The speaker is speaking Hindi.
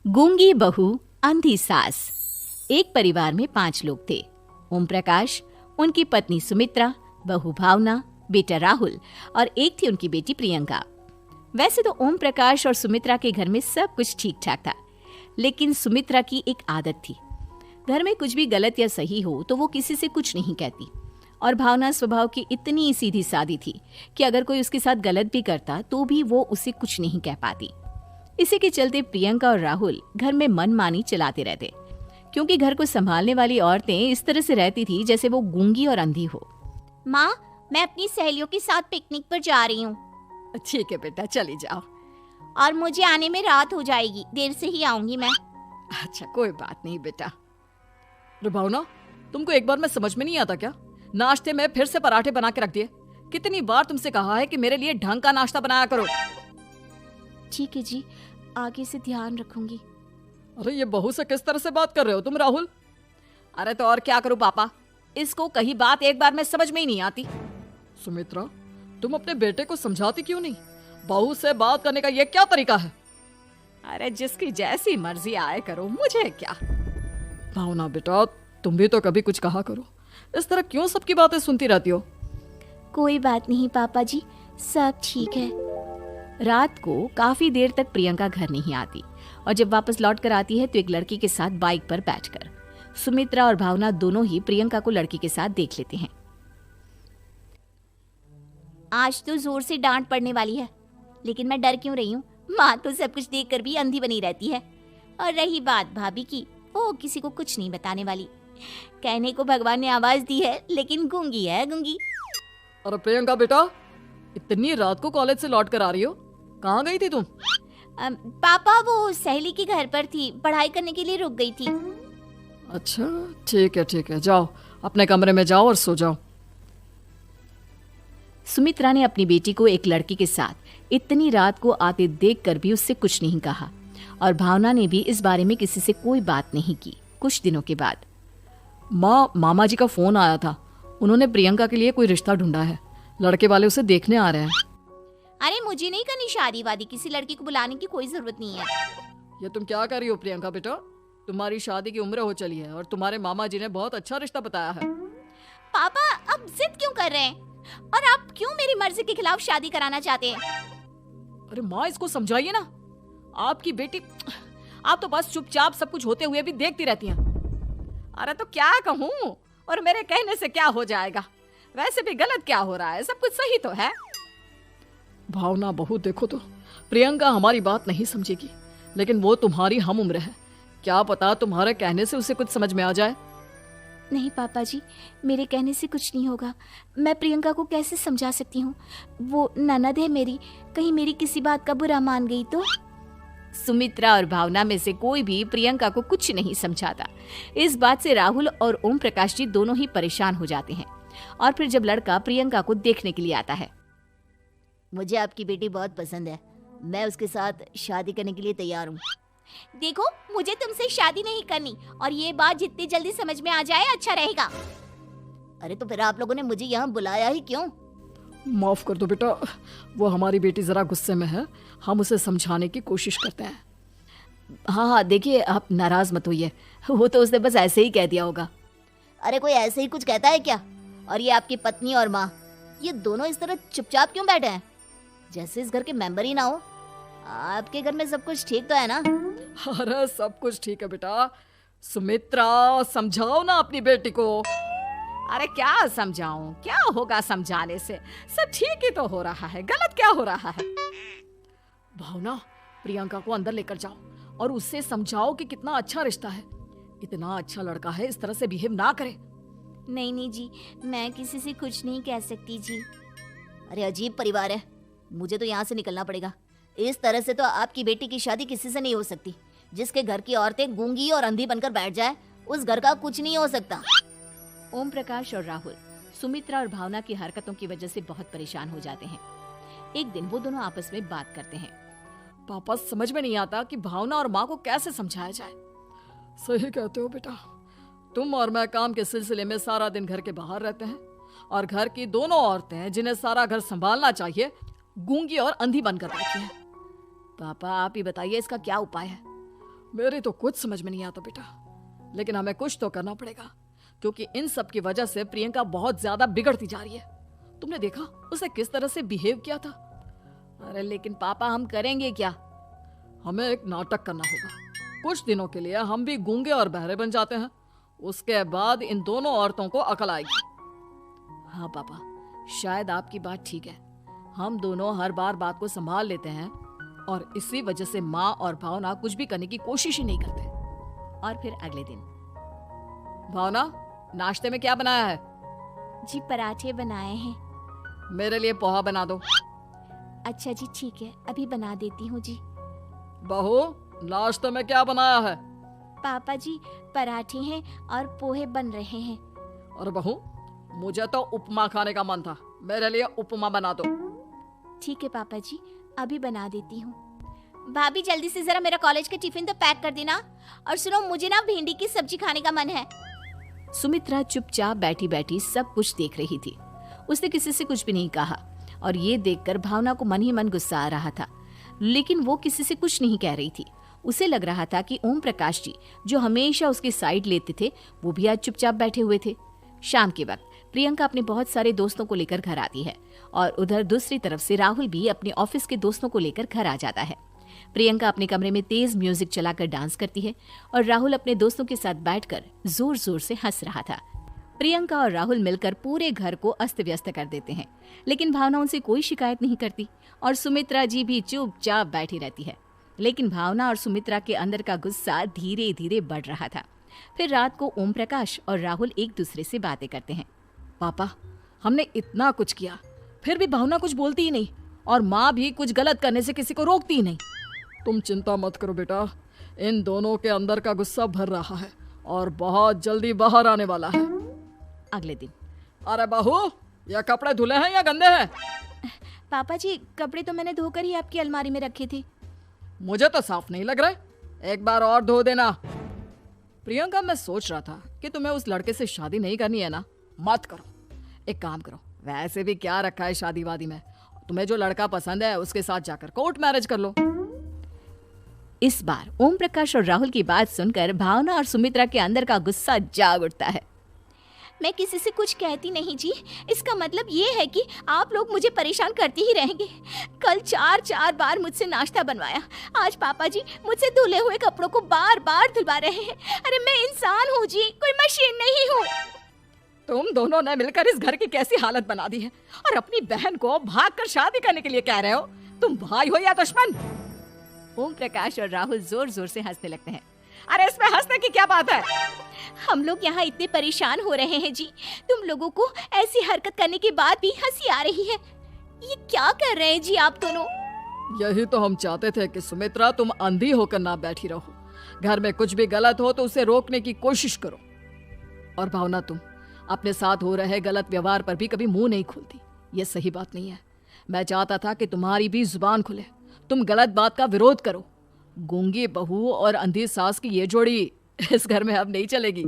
गूंगी बहू अंधी सास। एक परिवार में 5 लोग थे। ओम प्रकाश, उनकी पत्नी सुमित्रा, बहू भावना, बेटा राहुल और एक थी उनकी बेटी प्रियंका। वैसे तो ओम प्रकाश और सुमित्रा के घर में सब कुछ ठीक ठाक था, लेकिन सुमित्रा की एक आदत थी। घर में कुछ भी गलत या सही हो तो वो किसी से कुछ नहीं कहती। और भावना स्वभाव की इतनी सीधी सादी थी कि अगर कोई उसके साथ गलत भी करता तो भी वो उसे कुछ नहीं कह पाती। इसी के चलते प्रियंका और राहुल घर में मनमानी चलाते रहते, क्योंकि घर को संभालने वाली औरतें इस तरह से रहती थी जैसे वो गूंगी और अंधी हो। माँ, मैं अपनी सहेलियों के साथ पिकनिक पर जा रही हूँ। ठीक है बेटा, चली जाओ। और मुझे आने में रात हो जाएगी, देर से ही आऊंगी मैं। अच्छा, कोई बात नहीं बेटा। भावना, तुमको एक बार में समझ में नहीं आता क्या? नाश्ते में फिर से पराठे बना के रख दिए। कितनी बार तुमसे कहा है कि मेरे लिए ढंग का नाश्ता बनाया करो। ठीक है जी, आगे से ध्यान रखूंगी। अरे ये बहू से किस तरह से बात कर रहे हो तुम राहुल? अरे तो और क्या करूं पापा, इसको कही बात एक बार में समझ में ही नहीं आती। सुमित्रा, तुम अपने बेटे को समझाती क्यों नहीं? बहू से बात करने का ये क्या तरीका है? अरे जिसकी जैसी मर्जी आए करो, मुझे क्या। भावना बेटा, तुम भी तो कभी कुछ कहा करो। इस तरह क्यों सबकी बातें सुनती रहती हो? कोई बात नहीं पापा जी, सब ठीक है। रात को काफी देर तक प्रियंका घर नहीं आती और जब वापस लौट कर आती है तो एक लड़की के साथ बाइक पर बैठकर सुमित्रा और भावना दोनों ही प्रियंका को लड़की के साथ देख लेते हैं। आज तो जोर से डांट पड़ने वाली है, लेकिन मैं डर क्यों रही हूँ? माँ तो सब कुछ देखकर भी अंधी बनी रहती है। और रही बात भाभी की, वो किसी को कुछ नहीं बताने वाली। कहने को भगवान ने आवाज दी है, लेकिन गूंगी है गूंगी। अरे प्रियंका बेटा, इतनी रात को कॉलेज से लौट कर आ रही हो? कहाँ गई थी तुम? पापा, वो सहेली के घर पर थी, पढ़ाई करने के लिए रुक गई थी। अच्छा, ठीक है, जाओ अपने कमरे में जाओ और सो जाओ। सुमित्रा ने अपनी बेटी को एक लड़की के साथ इतनी रात को आते देखकर भी उससे कुछ नहीं कहा और भावना ने भी इस बारे में किसी से कोई बात नहीं की। कुछ दिनों के बाद मामा जी का फोन आया था। उन्होंने प्रियंका के लिए कोई रिश्ता ढूंढा है। लड़के वाले उसे देखने आ रहे हैं। अरे मुझे नहीं करनी शादी वादी, किसी लड़की को बुलाने की कोई जरूरत नहीं है। ये तुम क्या कर रही हो प्रियंका बेटा? तुम्हारी शादी की उम्र हो चली है और तुम्हारे मामा जी ने बहुत अच्छा रिश्ता बताया है। पापा, अब जिद क्यों कर रहे हैं? और आप क्यों मेरी मर्जी के खिलाफ शादी कराना चाहते हैं? अरे माँ, इसको समझाइए ना। आपकी बेटी, आप तो बस चुपचाप सब कुछ होते हुए भी देखती रहती हैं। अरे तो क्या कहूँ, और मेरे कहने से क्या हो जाएगा? वैसे भी गलत क्या हो रहा है, सब कुछ सही तो है। भावना बहू, देखो तो प्रियंका हमारी बात नहीं समझेगी, लेकिन वो तुम्हारी हम उम्र है। क्या पता तुम्हारे कहने से उसे कुछ समझ में आ जाए। नहीं पापा जी, मेरे कहने से कुछ नहीं होगा। मैं प्रियंका को कैसे समझा सकती हूँ? वो ननद है मेरी, कहीं मेरी किसी बात का बुरा मान गई तो? सुमित्रा और भावना में से कोई भी प्रियंका को कुछ नहीं समझाता। इस बात से राहुल और ओम प्रकाश जी दोनों ही परेशान हो जाते हैं। और फिर जब लड़का प्रियंका को देखने के लिए आता है, मुझे आपकी बेटी बहुत पसंद है, मैं उसके साथ शादी करने के लिए तैयार हूँ। देखो, मुझे तुमसे शादी नहीं करनी, और ये बात जितनी जल्दी समझ में आ जाए अच्छा रहेगा। अरे तो फिर आप लोगों ने मुझे यहाँ बुलाया ही क्यों? माफ कर दो बेटा, वो हमारी बेटी जरा गुस्से में है, हम उसे समझाने की कोशिश करते हैं। हाँ, देखिए आप नाराज मत होइए, वो तो उसने बस ऐसे ही कह दिया होगा। अरे कोई ऐसे ही कुछ कहता है क्या? और ये आपकी पत्नी और माँ, ये दोनों इस तरह चुपचाप क्यों बैठे हैं, जैसे इस घर के मेंबर ही ना हो? आपके घर में सब कुछ ठीक तो है ना? अरे सब कुछ ठीक है बेटा। सुमित्रा, समझाओ ना अपनी बेटी को। अरे क्या समझाऊं, क्या होगा समझाने से? सब ठीक ही तो हो रहा है, गलत क्या हो रहा है? भावना, प्रियंका को अंदर लेकर जाओ और उससे समझाओ कि कितना अच्छा रिश्ता है। इतना अच्छा लड़का है, इस तरह से बिहेव ना करे। नहीं जी, मैं किसी से कुछ नहीं कह सकती जी। अरे अजीब परिवार है, मुझे तो यहाँ से निकलना पड़ेगा। इस तरह से तो आपकी बेटी की शादी किसी से नहीं हो सकती। जिसके घर की औरतें गूंगी और अंधी बनकर बैठ जाए, उस घर का कुछ नहीं हो सकता। ओम प्रकाश और राहुल सुमित्रा और भावना की हरकतों की वजह से बहुत परेशान हो जाते हैं। एक दिन वो दोनों आपस में बात करते हैं। पापा, समझ में नहीं आता कि भावना और माँ को कैसे समझाया जाए। सही कहते हो बेटा, तुम और मैं काम के सिलसिले में सारा दिन घर के बाहर रहते हैं और घर की दोनों औरतें जिन्हें सारा घर संभालना चाहिए, गूंगी और अंधी बनकर बैठी हैं। पापा, आप ही बताइए इसका क्या उपाय है? मेरी तो कुछ समझ में नहीं आता बेटा, लेकिन हमें कुछ तो करना पड़ेगा, क्योंकि इन सब की वजह से प्रियंका बहुत ज्यादा बिगड़ती जा रही है। तुमने देखा उसे किस तरह से बिहेव किया था। अरे लेकिन पापा हम करेंगे क्या? हमें एक नाटक करना होगा। कुछ दिनों के लिए हम भी गूंगे और बहरे बन जाते हैं, उसके बाद इन दोनों औरतों को अकल आएगी। हाँ पापा, शायद आपकी बात ठीक है। हम दोनों हर बार बात को संभाल लेते हैं और इसी वजह से माँ और भावना कुछ भी करने की कोशिश ही नहीं करते। और फिर अगले दिन, भावना, नाश्ते में क्या बनाया है? जी पराठे बनाए हैं। मेरे लिए पोहा बना दो। अच्छा जी ठीक है, अभी बना देती हूँ जी। बहू, नाश्ते में क्या बनाया है? पापा जी पराठे हैं और पोहे बन रहे हैं। और बहू, मुझे तो उपमा खाने का मन था, मेरे लिए उपमा बना दो। ठीक है पापा जी, अभी बना देती हूँ। भाभी जल्दी से जरा मेरा कॉलेज का टिफिन तो पैक कर देना। और सुनो, मुझे ना भिंडी की सब्जी खाने का मन है। सुमित्रा चुपचाप बैठी बैठी सब कुछ देख रही थी। उसने किसी से कुछ भी नहीं कहा और ये देखकर भावना को मन ही मन गुस्सा आ रहा था, लेकिन वो किसी से कुछ नहीं कह रही थी। उसे लग रहा था कि ओम प्रकाश जी, जो हमेशा उसकी साइड लेते थे, वो भी आज चुपचाप बैठे हुए थे। शाम के वक्त प्रियंका अपने बहुत सारे दोस्तों को लेकर घर आती है और उधर दूसरी तरफ से राहुल भी अपने ऑफिस के दोस्तों को लेकर घर आ जाता है। प्रियंका अपने कमरे में तेज म्यूजिक चलाकर डांस करती है और राहुल अपने दोस्तों के साथ बैठकर जोर जोर से हंस रहा था। प्रियंका और राहुल मिलकर पूरे घर को अस्त व्यस्त कर देते हैं, लेकिन भावना उनसे कोई शिकायत नहीं करती और सुमित्रा जी भी चुपचाप बैठी रहती है। लेकिन भावना और सुमित्रा के अंदर का गुस्सा धीरे धीरे बढ़ रहा था। फिर रात को ओम प्रकाश और राहुल एक दूसरे से बातें करते हैं। पापा, हमने इतना कुछ किया, फिर भी भावना कुछ बोलती ही नहीं और माँ भी कुछ गलत करने से किसी को रोकती ही नहीं। तुम चिंता मत करो बेटा, इन दोनों के अंदर का गुस्सा भर रहा है और बहुत जल्दी बाहर आने वाला है। अगले दिन, अरे बहू, ये कपड़े धुले हैं या गंदे हैं? पापा जी कपड़े तो मैंने धोकर ही आपकी अलमारी में रखे थे। मुझे तो साफ नहीं लग रहा है, एक बार और धो देना। प्रियंका, मैं सोच रहा था कि तुम्हें उस लड़के से शादी नहीं करनी है ना, मत करो। एक काम करो, वैसे भी क्या रखा है शादी वादी में, तुम्हें जो लड़का पसंद है उसके साथ जाकर कोर्ट मैरिज कर लो। इस बार ओम प्रकाश और राहुल की बात सुनकर भावना और सुमित्रा के अंदर का गुस्सा जाग उठता है। मैं किसी से कुछ कहती नहीं जी, इसका मतलब ये है कि आप लोग मुझे परेशान करते ही रहेंगे। कल 4 बार मुझसे नाश्ता बनवाया, आज पापा जी मुझसे धुले हुए कपड़ों को बार बार धुलवा रहे हैं। अरे मैं इंसान हूँ जी, कोई मशीन नहीं हूँ। तुम दोनों ने मिलकर इस घर की कैसी हालत बना दी है और अपनी बहन को भागकर शादी करने के लिए कह रहे हो। तुम भाई हो या दुश्मन? ओम प्रकाश और राहुल जोर जोर से हंसने लगते हैं। अरे इसमें हंसने की क्या बात है? हम लोग यहाँ इतने परेशान हो रहे हैं जी, तुम लोगों को ऐसी हरकत करने के बाद भी हंसी आ रही है। ये क्या कर रहे हैं जी आप दोनों? यही तो हम चाहते थे कि सुमित्रा, तुम अंधी होकर ना बैठी रहो। घर में कुछ भी गलत हो तो उसे रोकने की कोशिश करो। और भावना, तुम अपने साथ हो रहे गलत व्यवहार पर भी कभी मुंह नहीं खोलती। ये सही बात नहीं है। मैं चाहता था कि तुम्हारी भी जुबान खुले, तुम गलत बात का विरोध करो। गूंगी बहू और अंधी सास की ये जोड़ी इस घर में अब नहीं चलेगी।